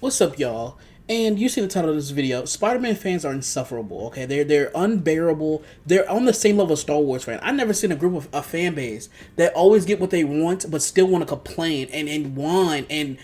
What's up, y'all? And you see the title of this video. Spider-Man fans are insufferable. Okay, they're unbearable. They're on the same level as Star Wars fan. I've never seen a group of a fan base that always get what they want, but still want to complain and whine and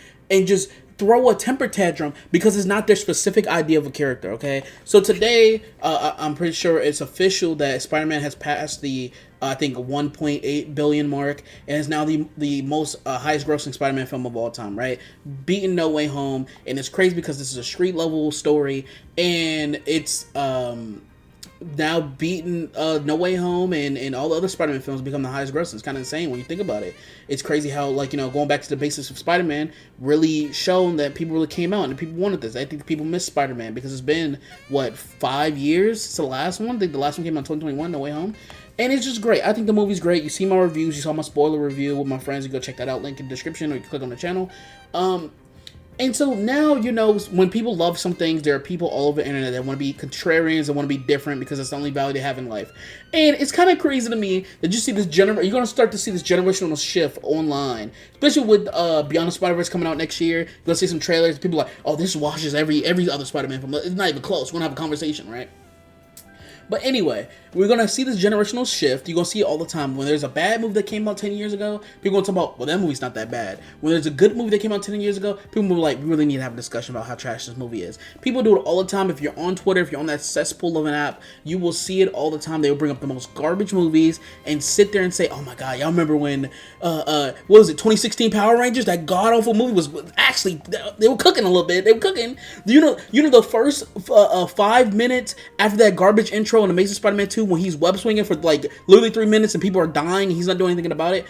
just throw a temper tantrum because it's not their specific idea of a character. Okay, so today I'm pretty sure it's official that Spider-Man has passed the I think 1.8 billion mark, and is now the most highest grossing Spider-Man film of all time, right? Beating No Way Home, and it's crazy because this is a street level story, and it's now beaten No Way Home and all the other Spider-Man films become the highest grossing. It's kind of insane when you think about it. It's crazy how, like, going back to the basics of Spider-Man really shown that people really came out and people wanted this. I think people miss Spider-Man because it's been, what, 5 years since the last one? I think the last one came out in 2021, No Way Home. And it's just great. I think the movie's great. You see my reviews. You saw my spoiler review with my friends. You go check that out. Link in the description, or you can click on the channel. And so now, when people love some things, there are people all over the internet that want to be contrarians and want to be different because it's the only value they have in life. And it's kind of crazy to me that you see this you're going to start to see this generational shift online, especially with Beyond the Spider-Verse coming out next year. You're going to see some trailers. People are like, oh, this washes every other Spider-Man film. It's not even close. We're going to have a conversation, right? But anyway, we're going to see this generational shift. You're going to see it all the time. When there's a bad movie that came out 10 years ago, people are going to talk about, well, that movie's not that bad. When there's a good movie that came out 10 years ago, people will be like, we really need to have a discussion about how trash this movie is. People do it all the time. If you're on Twitter, if you're on that cesspool of an app, you will see it all the time. They will bring up the most garbage movies and sit there and say, oh my God, y'all remember when, what was it, 2016 Power Rangers? That god-awful movie was actually, they were cooking a little bit. They were cooking. You know the first 5 minutes after that garbage intro in Amazing Spider-Man 2 when he's web swinging for like literally 3 minutes and people are dying and he's not doing anything about it.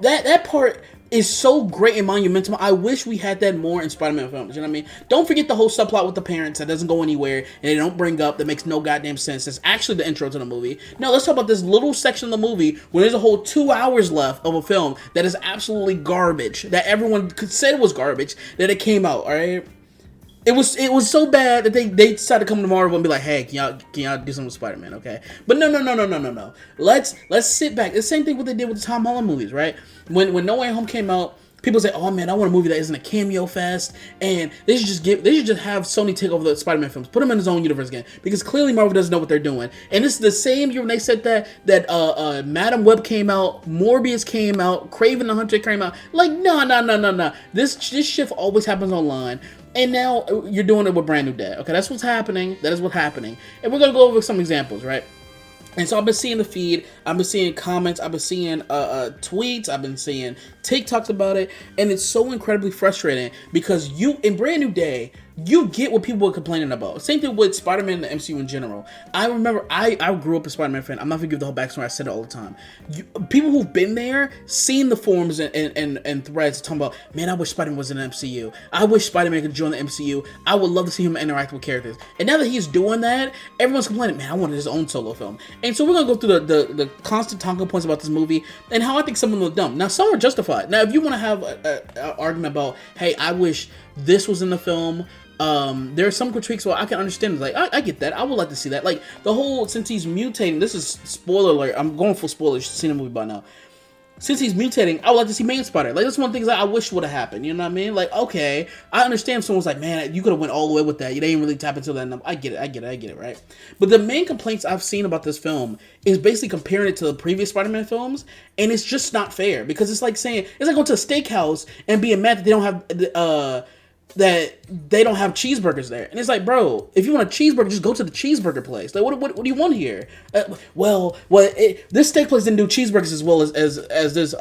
That part is so great and monumental. I wish we had that more in Spider-Man films. You know what I mean? Don't forget the whole subplot with the parents that doesn't go anywhere and they don't bring up, that makes no goddamn sense. That's actually the intro to the movie. No, let's talk about this little section of the movie when there's a whole 2 hours left of a film that is absolutely garbage, that everyone said was garbage, that it came out, alright? It was so bad that they decided to come to Marvel and be like, hey, can y'all do something with Spider-Man, okay? But no. Let's sit back. The same thing what they did with the Tom Holland movies, right? When No Way Home came out, people say, oh man, I want a movie that isn't a cameo fest, and they should just have Sony take over the Spider-Man films, put them in his own universe again, because clearly Marvel doesn't know what they're doing. And this is the same year when they said that Madam Web came out, Morbius came out, Kraven the Hunter came out. Like, no. This shift always happens online. And now you're doing it with Brand New Day. Okay, that's what's happening. That is what's happening. And we're going to go over some examples, right? And so I've been seeing the feed, I've been seeing comments, I've been seeing tweets, I've been seeing TikToks about it, and it's so incredibly frustrating because in Brand New Day, you get what people were complaining about. Same thing with Spider-Man and the MCU in general. I remember I grew up a Spider-Man fan. I'm not gonna give the whole backstory. I said it all the time. People who've been there, seen the forums and threads talking about, man, I wish Spider-Man was in the MCU. I wish Spider-Man could join the MCU. I would love to see him interact with characters. And now that he's doing that, everyone's complaining, man, I wanted his own solo film. And so we're gonna go through the constant talking points about this movie and how I think some of them are dumb. Now, some are justified. Now, if you want to have an argument about, hey, I wish this was in the film, there are some critiques where I can understand. Like, I get that. I would like to see that. Like, the whole, since he's mutating, this is spoiler alert. I'm going for spoilers. You've seen the movie by now. Since he's mutating, I would like to see Main Spider. Like, that's one of the things that I wish would have happened. You know what I mean? Like, okay, I understand someone's like, man, you could have went all the way with that. You didn't really tap into that enough. I get it, right? But the main complaints I've seen about this film is basically comparing it to the previous Spider-Man films, and it's just not fair. Because it's like saying, it's like going to a steakhouse and being mad that they don't have cheeseburgers there. And it's like, bro, if you want a cheeseburger, just go to the cheeseburger place. Like, what do you want here? This steak place didn't do cheeseburgers as well as this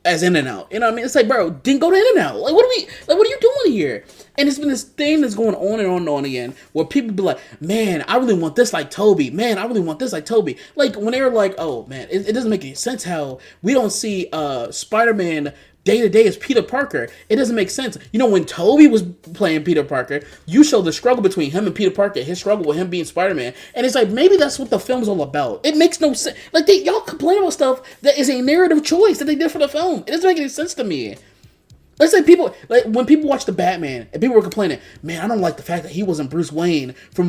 as In-N-Out. You know what I mean? It's like, bro, didn't go to In-N-Out. Like, what are you doing here? And it's been this thing that's going on and on and on again, where people be like, man, I really want this like Toby. Man, I really want this like Toby. Like, when they were like, oh man, it doesn't make any sense how we don't see Spider-Man day to day as Peter Parker. It doesn't make sense. You know, when Toby was playing Peter Parker, you showed the struggle between him and Peter Parker, his struggle with him being Spider-Man, and it's like, maybe that's what the film's all about. It makes no sense. Like, y'all complain about stuff that is a narrative choice that they did for the film. It doesn't make any sense to me. Let's say people, like, when people watch the Batman and people were complaining, man, I don't like the fact that he wasn't Bruce Wayne from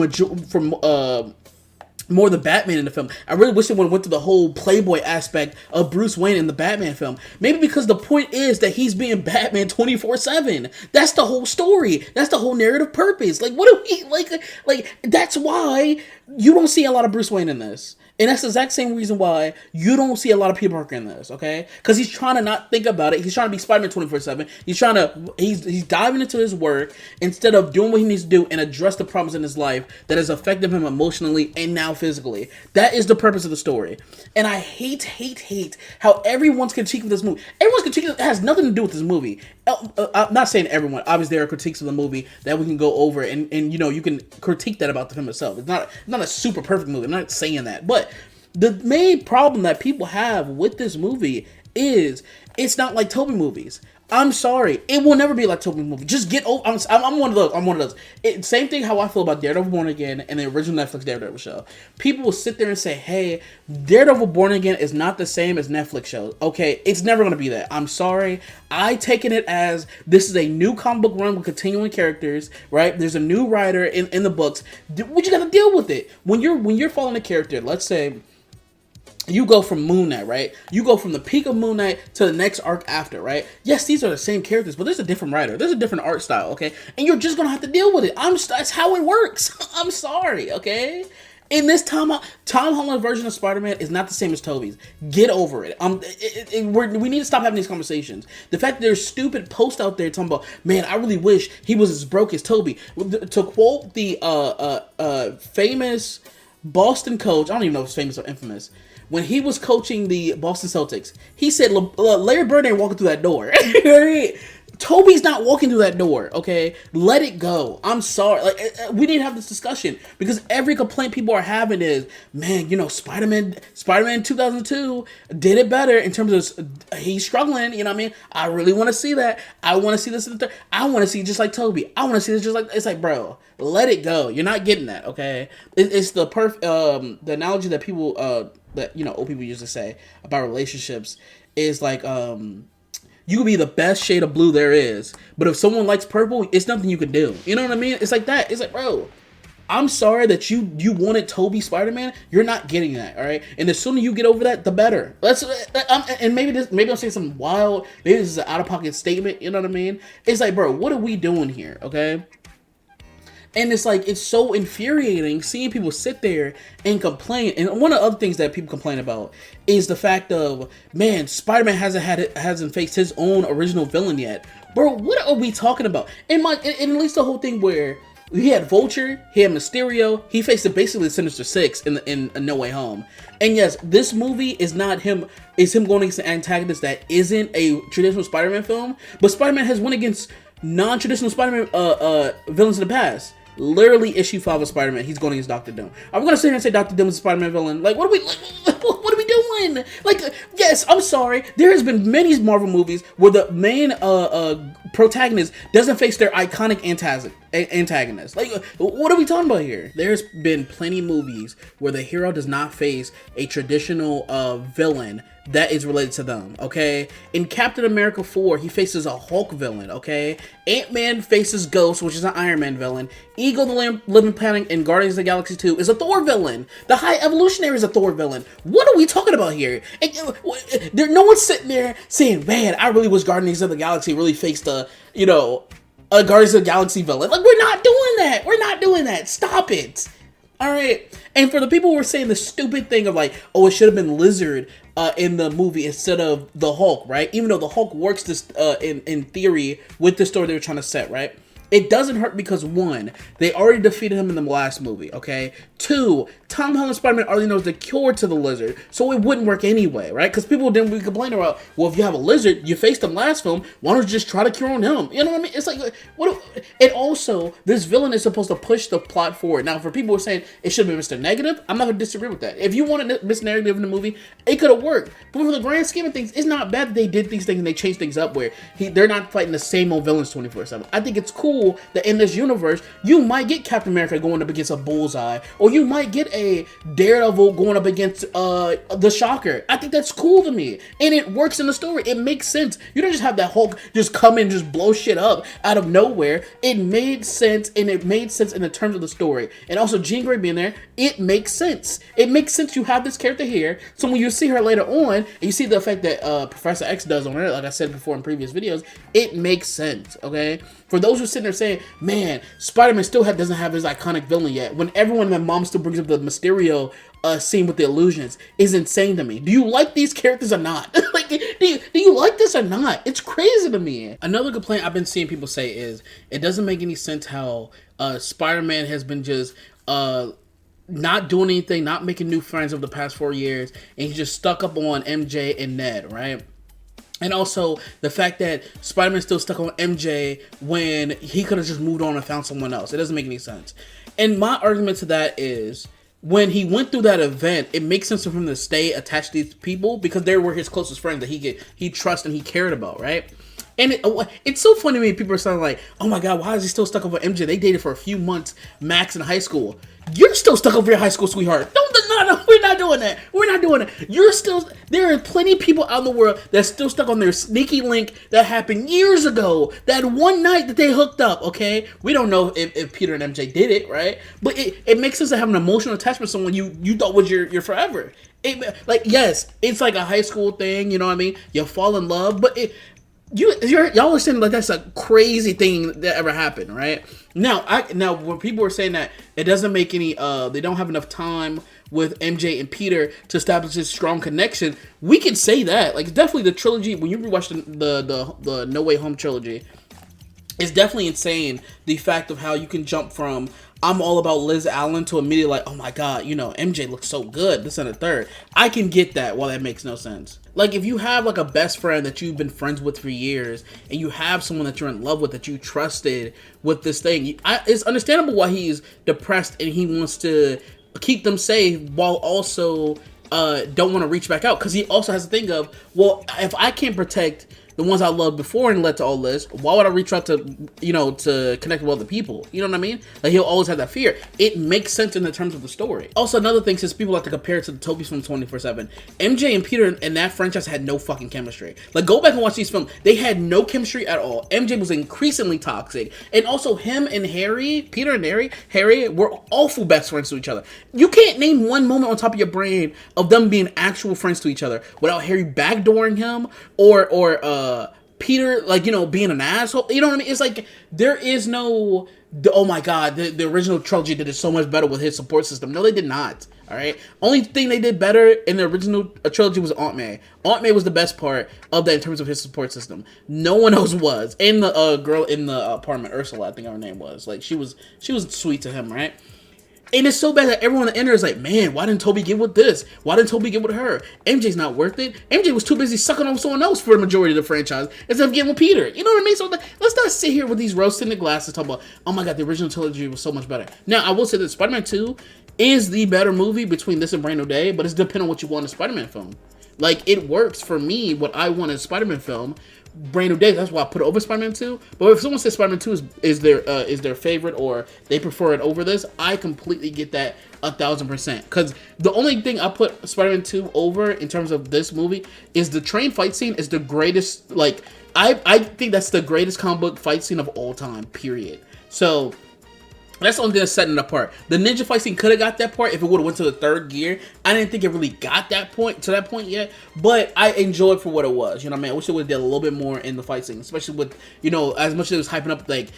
more the Batman in the film. I really wish they would have went through the whole Playboy aspect of Bruce Wayne in the Batman film. Maybe because the point is that he's being Batman 24/7. That's the whole story. That's the whole narrative purpose. Like, what do we like? That's why you don't see a lot of Bruce Wayne in this. And that's the exact same reason why you don't see a lot of Peter Parker in this, okay? Because he's trying to not think about it. He's trying to be Spider-Man 24/7. He's diving into his work instead of doing what he needs to do and address the problems in his life that has affected him emotionally and now physically. That is the purpose of the story. And I hate how everyone's critique of this movie. Everyone's critique has nothing to do with this movie. I'm not saying everyone. Obviously, there are critiques of the movie that we can go over, and you know, you can critique that about the film itself. It's not a super perfect movie. I'm not saying that, but the main problem that people have with this movie is it's not like Tobey movies. I'm sorry, it will never be like Tobey movie. Just get over. I'm one of those. I'm one of those. Same thing how I feel about Daredevil Born Again and the original Netflix Daredevil show. People will sit there and say, "Hey, Daredevil Born Again is not the same as Netflix shows." Okay, it's never gonna be that. I'm sorry. I taken it as this is a new comic book run with continuing characters. Right? There's a new writer in the books. We just gotta deal with it. When you're following a character, let's say you go from Moon Knight, right? You go from the peak of Moon Knight to the next arc after, right? Yes, these are the same characters, but there's a different writer. There's a different art style, okay? And you're just going to have to deal with it. That's how it works. I'm sorry, okay? In this Tom Holland version of Spider-Man is not the same as Tobey's. Get over it. We need to stop having these conversations. The fact that there's stupid posts out there talking about, man, I really wish he was as broke as Tobey. To quote the famous Boston coach, I don't even know if it's famous or infamous, when he was coaching the Boston Celtics, he said Larry Bird ain't walking through that door. Tobey's not walking through that door, okay? Let it go. I'm sorry. We need to have this discussion because every complaint people are having is, man, you know, Spider-Man 2002 did it better in terms of he's struggling, you know what I mean? I really want to see that. I want to see this in the third. I want to see just like Tobey. I want to see this just like, it's like, bro, let it go. You're not getting that, okay? It's the the analogy that people, that, you know, old people used to say about relationships is like, you could be the best shade of blue there is, but if someone likes purple, it's nothing you can do. You know what I mean? It's like that. It's like, bro, I'm sorry that you wanted Tobey Spider-Man. You're not getting that, all right? And the sooner you get over that, the better. And maybe I'm saying something wild. Maybe this is an out-of-pocket statement. You know what I mean? It's like, bro, what are we doing here, okay? And it's like, it's so infuriating seeing people sit there and complain. And one of the other things that people complain about is the fact of, man, Spider-Man hasn't faced his own original villain yet. Bro, what are we talking about? And at least the whole thing where he had Vulture, he had Mysterio, he faced basically the Sinister Six in No Way Home. And yes, this movie is not him, is him going against an antagonist that isn't a traditional Spider-Man film, but Spider-Man has won against non-traditional Spider-Man villains in the past. Literally, issue 5 of Spider-Man, he's going against Doctor Doom. Are we gonna sit here and say Doctor Doom is a Spider-Man villain? Like, what are we doing? Like, yes, I'm sorry. There has been many Marvel movies where the main protagonist doesn't face their iconic antagonist. Like, what are we talking about here? There's been plenty of movies where the hero does not face a traditional villain that is related to them, okay? In Captain America 4, he faces a Hulk villain, okay? Ant-Man faces Ghost, which is an Iron Man villain. Ego the Living Planet in Guardians of the Galaxy 2 is a Thor villain. The High Evolutionary is a Thor villain. What are we talking about here? No one's sitting there saying, man, I really wish Guardians of the Galaxy really faced a Guardians of the Galaxy villain. Like, we're not doing that. We're not doing that. Stop it. All right. And for the people who are saying the stupid thing of like, oh, it should have been Lizard in the movie instead of the Hulk, right? Even though the Hulk works this in theory with the story they were trying to set, right? It doesn't hurt because, one, they already defeated him in the last movie, okay? Two, Tom Holland Spider-Man already knows the cure to the Lizard, so it wouldn't work anyway, right? Because people didn't be complaining about, well, if you have a Lizard, you faced him last film, why don't you just try to cure on him? You know what I mean? It's like, and also, this villain is supposed to push the plot forward. Now, for people who are saying it should be Mr. Negative, I'm not going to disagree with that. If you wanted Mr. Negative in the movie, it could have worked. But for the grand scheme of things, it's not bad that they did these things and they changed things up where they're not fighting the same old villains 24/7. I think it's cool cool that in this universe, you might get Captain America going up against a Bullseye, or you might get a Daredevil going up against the Shocker. I think that's cool to me, and it works in the story. It makes sense. You don't just have that Hulk just come in and just blow shit up out of nowhere. It made sense, and it made sense in the terms of the story. And also Jean Grey being there, it makes sense. It makes sense you have this character here, so when you see her later on, and you see the effect that Professor X does on her, like I said before in previous videos, it makes sense, okay? For those who are sitting there saying, man, Spider-Man still doesn't have his iconic villain yet, when everyone, my mom still brings up the Mysterio scene with the illusions, is insane to me. Do you like these characters or not? Like, do you like this or not? It's crazy to me. Another complaint I've been seeing people say is, it doesn't make any sense how Spider-Man has been just not doing anything, not making new friends over the past 4 years, and he's just stuck up on MJ and Ned, right? And also the fact that Spider-Man's still stuck on MJ when he could have just moved on and found someone else. It doesn't make any sense. And my argument to that is, when he went through that event, it makes sense for him to stay attached to these people because they were his closest friends that he trusted and he cared about, right? And it's so funny to me. People are saying like, "Oh my God, why is he still stuck over MJ? They dated for a few months max in high school." You're still stuck over your high school sweetheart. No, we're not doing that. We're not doing it. You're still. There are plenty of people out in the world that's still stuck on their sneaky link that happened years ago. That one night that they hooked up. Okay, we don't know if Peter and MJ did it, right? But it makes sense to have an emotional attachment to someone you thought was your forever. Yes, it's like a high school thing. You know what I mean? You fall in love, but y'all are saying like that's a crazy thing that ever happened, right? Now when people are saying that it doesn't make any they don't have enough time with MJ and Peter to establish this strong connection, we can say that. Like, definitely the trilogy, when you rewatch the No Way Home trilogy, it's definitely insane the fact of how you can jump from I'm all about Liz Allen to immediately like, oh my God, MJ looks so good, this and the third. I can get that while that makes no sense. Like, if you have like a best friend that you've been friends with for years, and you have someone that you're in love with that you trusted with this thing, it's understandable why he's depressed and he wants to keep them safe while also don't want to reach back out, because he also has to think of, well, if I can't protect the ones I loved before and led to all this, why would I reach out to, to connect with other people? You know what I mean? Like, he'll always have that fear. It makes sense in the terms of the story. Also, another thing, since people like to compare it to the Tobey's from 24/7, MJ and Peter in that franchise had no fucking chemistry. Like, go back and watch these films. They had no chemistry at all. MJ was increasingly toxic. And also, him and Harry, Peter and Harry were awful best friends to each other. You can't name one moment on top of your brain of them being actual friends to each other without Harry backdooring him or Peter, being an asshole. You know what I mean? It's like, there is no, oh my God, the original trilogy did it so much better with his support system. No, they did not. All right. Only thing they did better in the original trilogy was Aunt May. Aunt May was the best part of that in terms of his support system. No one else was. And the girl in the apartment, Ursula, I think her name was. Like, she was sweet to him, right? And it's so bad that everyone in there is like, man, why didn't Tobey get with this? Why didn't Tobey get with her? MJ's not worth it. MJ was too busy sucking on someone else for the majority of the franchise instead of getting with Peter. You know what I mean? So let's not sit here with these rose-tinted glasses talking about, oh my God, the original trilogy was so much better. Now, I will say that Spider-Man 2 is the better movie between this and Brand New Day, but it's depending on what you want in a Spider-Man film. Like, it works for me, what I want in a Spider-Man film. Brand New Day, that's why I put it over Spider-Man 2. But if someone says Spider-Man 2 is their favorite, or they prefer it over this, I completely get that 1,000%. Because the only thing I put Spider-Man 2 over in terms of this movie is the train fight scene is the greatest. Like, I think that's the greatest comic book fight scene of all time, period. So that's the only thing that's setting it apart. The ninja fight scene could have got that part if it would have went to the third gear. I didn't think it really got that point yet, but I enjoyed it for what it was. You know what I mean? I wish it would have did a little bit more in the fight scene, especially with, as much as it was hyping up like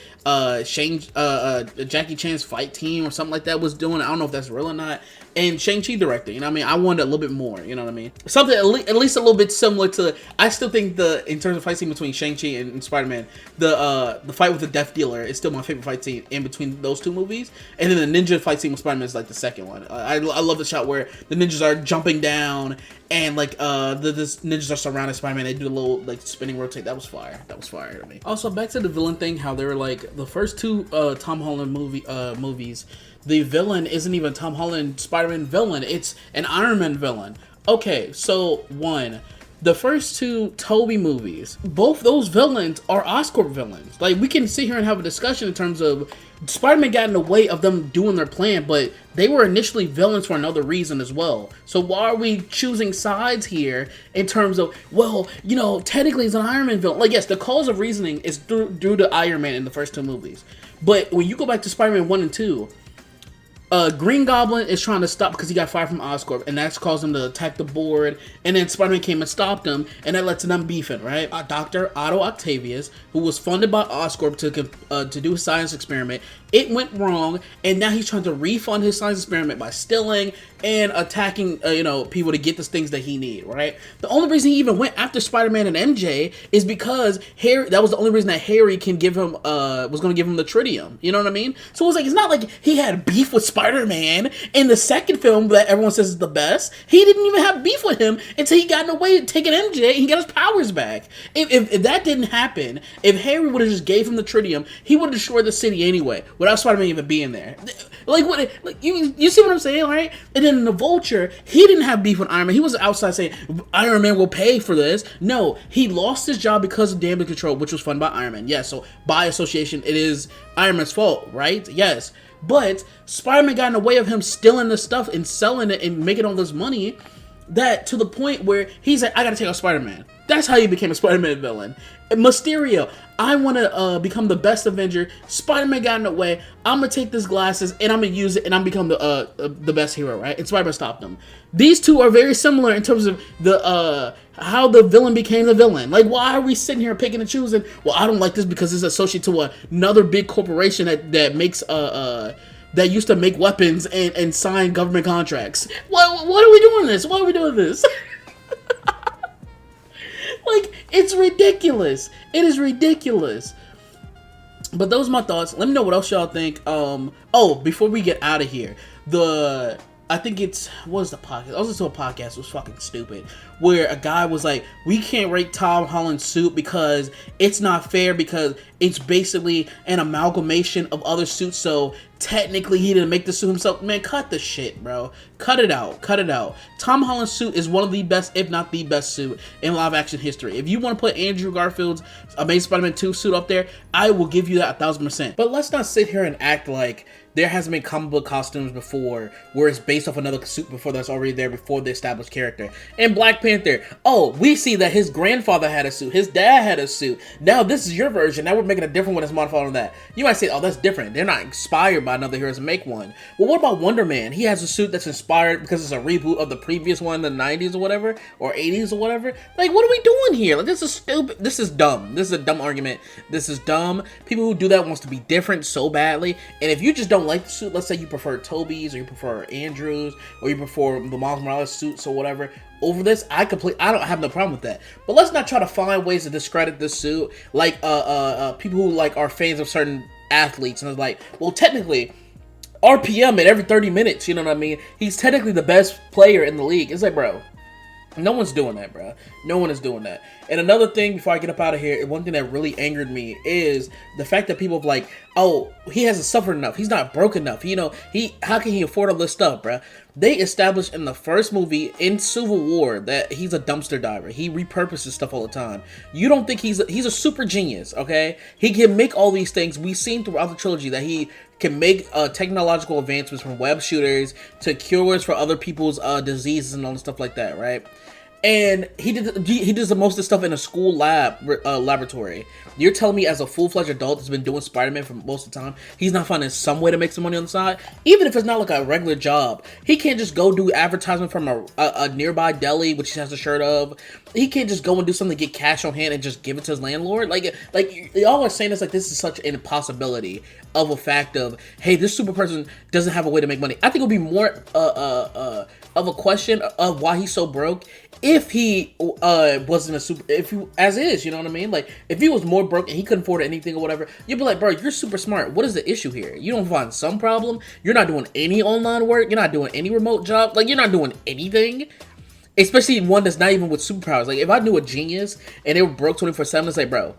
Jackie Chan's fight team or something like that was doing. I don't know if that's real or not. And Shang-Chi director, you know what I mean? I wanted a little bit more, you know what I mean? Something at least a little bit similar to, I still think in terms of fight scene between Shang-Chi and Spider-Man, the fight with the Death Dealer is still my favorite fight scene in between those two movies. And then the ninja fight scene with Spider-Man is like the second one. I love the shot where the ninjas are jumping down and like the ninjas are surrounding Spider-Man. They do a little like spinning rotate. That was fire. That was fire to me. Also, back to the villain thing, how they were like the first two Tom Holland movies, the villain isn't even Tom Holland Spider-Man villain. It's an Iron Man villain. Okay, so one, the first two Tobey movies, both those villains are Oscorp villains. Like, we can sit here and have a discussion in terms of Spider-Man got in the way of them doing their plan, but they were initially villains for another reason as well. So why are we choosing sides here in terms of, well, you know, technically it's an Iron Man villain? Like, yes, the cause of reasoning is due to Iron Man in the first two movies. But when you go back to Spider-Man 1 and 2, Green Goblin is trying to stop because he got fired from Oscorp, and that's caused him to attack the board, and then Spider-Man came and stopped him, and that led to them beefing, right? Dr. Otto Octavius, who was funded by Oscorp to do a science experiment, it went wrong, and now he's trying to refund his science experiment by stealing and attacking, people to get the things that he need, right? The only reason he even went after Spider-Man and MJ is because Harry. That was the only reason that Harry can give him was going to give him the tritium. You know what I mean? So it was like, it's not like he had beef with Spider-Man in the second film that everyone says is the best. He didn't even have beef with him until he got in the way of taking MJ and he got his powers back. If that didn't happen, if Harry would have just gave him the tritium, he would have destroyed the city anyway without Spider-Man even being there. Like, what? Like, you see what I'm saying, right? And then the Vulture, he didn't have beef with Iron Man. He was outside saying Iron Man will pay for this. No, he lost his job because of damage control, which was funded by Iron Man. Yes, so by association, it is Iron Man's fault, right? Yes. But Spider-Man got in the way of him stealing the stuff and selling it and making all this money, that to the point where he's like, I gotta take out Spider-Man. That's how he became a Spider-Man villain. Mysterio, I want to become the best Avenger. Spider-Man got in the way. I'm gonna take these glasses and I'm gonna use it and I'm become the best hero, right? And Spider-Man stopped him. These two are very similar in terms of the how the villain became the villain. Like, why are we sitting here picking and choosing? Well, I don't like this because it's associated to another big corporation that makes that used to make weapons and sign government contracts. What are we doing this? Why are we doing this? Like, it's ridiculous. It is ridiculous. But those are my thoughts. Let me know what else y'all think. Before we get out of here, I think it's, what was the podcast? I was listening to a podcast, it was fucking stupid, where a guy was like, we can't rate Tom Holland's suit because it's not fair because it's basically an amalgamation of other suits, so technically he didn't make the suit himself. Man, cut the shit, bro. Cut it out. Cut it out. Tom Holland's suit is one of the best, if not the best suit in live action history. If you want to put Andrew Garfield's Amazing Spider-Man 2 suit up there, I will give you that 1,000%. But let's not sit here and act like there hasn't been comic book costumes before where it's based off another suit before that's already there before the established character. In Black Panther, we see that his grandfather had a suit, his dad had a suit. Now this is your version. Now we're making a different one that's modified on that. You might say, oh, that's different. They're not inspired by another hero to make one. Well, what about Wonder Man? He has a suit that's inspired because it's a reboot of the previous one in the 90s or whatever, or 80s or whatever. Like, what are we doing here? Like, this is stupid. This is dumb. This is a dumb argument. This is dumb. People who do that wants to be different so badly. And if you just don't like the suit, let's say you prefer Tobey's or you prefer Andrew's or you prefer the Miles Morales suits or whatever over this, I don't have no problem with that. But let's not try to find ways to discredit this suit, like people who like are fans of certain athletes and it's like, well, technically RPM at every 30 minutes, you know what I mean? He's technically the best player in the league. It's like, bro, no one's doing that, bro. No one is doing that. And another thing, before I get up out of here, one thing that really angered me is the fact that people are like, oh, he hasn't suffered enough. He's not broke enough. You know, how can he afford all this stuff, bro? They established in the first movie in Civil War that he's a dumpster diver. He repurposes stuff all the time. You don't think he's a super genius, okay? He can make all these things. We've seen throughout the trilogy that he can make technological advancements from web shooters to cures for other people's diseases and all the stuff like that, right? And he does the most of the stuff in a school laboratory. You're telling me as a full-fledged adult that's been doing Spider-Man for most of the time, he's not finding some way to make some money on the side? Even if it's not like a regular job. He can't just go do advertisement from a nearby deli, which he has a shirt of. He can't just go and do something to get cash on hand and just give it to his landlord. Like y'all are saying this like this is such an impossibility of a fact of, hey, this super person doesn't have a way to make money. I think it would be more of a question of why he's so broke if he wasn't a super, if he as is, you know what I mean? Like, if he was more broke and he couldn't afford anything or whatever, you'd be like, bro, you're super smart. What is the issue here? You don't find some problem? You're not doing any online work? You're not doing any remote job? Like, you're not doing anything? Especially one that's not even with superpowers. Like, if I knew a genius and they were broke 24/7, it's like, bro,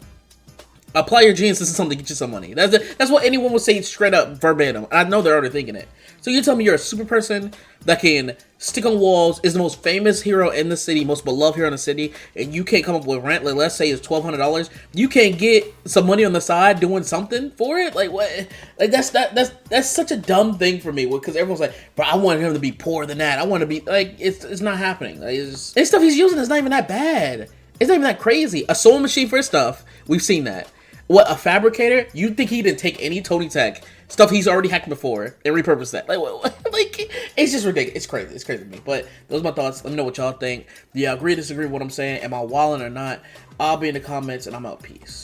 Apply your genius to something to get you some money. That's what anyone would say straight up, verbatim. I know they're already thinking it. So you tell me you're a super person that can stick on walls, is the most famous hero in the city, most beloved hero in the city, and you can't come up with rent, like let's say it's $1,200. You can't get some money on the side doing something for it? Like what? Like that's such a dumb thing for me, because everyone's like, bro, I want him to be poorer than that. I want to be like, it's not happening. Like, and stuff he's using is not even that bad. It's not even that crazy. A sewing machine for stuff, we've seen that. What, a fabricator? You'd think he didn't take any Tony Tech stuff he's already hacked before and repurpose that. Like, what? Like, it's just ridiculous. It's crazy. It's crazy to me. But those are my thoughts. Let me know what y'all think. Do y'all agree, disagree with what I'm saying? Am I wilding or not? I'll be in the comments, and I'm out. Peace.